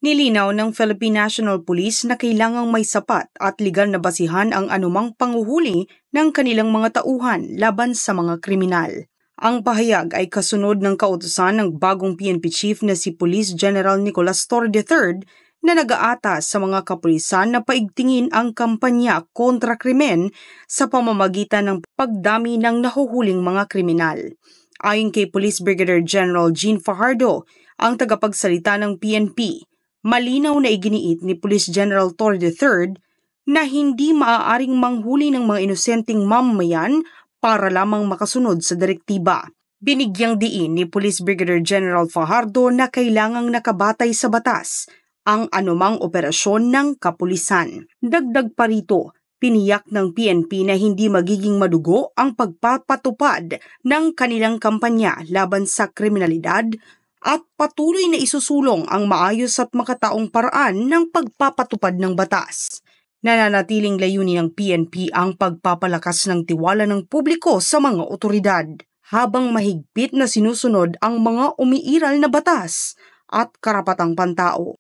Nilinaw ng Philippine National Police na kailangang may sapat at legal na basihan ang anumang panguhuli ng kanilang mga tauhan laban sa mga kriminal. Ang pahayag ay kasunod ng kautusan ng bagong PNP Chief na si Police General Nicolas Torre III na nag-aatas sa mga kapulisan na paigtingin ang kampanya kontra krimen sa pamamagitan ng pagdami ng nahuhuling mga kriminal. Ayon kay Police Brigadier General Jean Fajardo, ang tagapagsalita ng PNP, malinaw na iginiit ni Police General Torre III na hindi maaaring manghuli ng mga inosenteng mamamayan para lamang makasunod sa direktiba. Binigyang diin ni Police Brigadier General Fajardo na kailangang nakabatay sa batas ang anumang operasyon ng kapulisan. Dagdag pa rito, piniyak ng PNP na hindi magiging madugo ang pagpapatupad ng kanilang kampanya laban sa kriminalidad at patuloy na isusulong ang maayos at makataong paraan ng pagpapatupad ng batas. Nananatiling layunin ng PNP ang pagpapalakas ng tiwala ng publiko sa mga otoridad habang mahigpit na sinusunod ang mga umiiral na batas at karapatang pantao.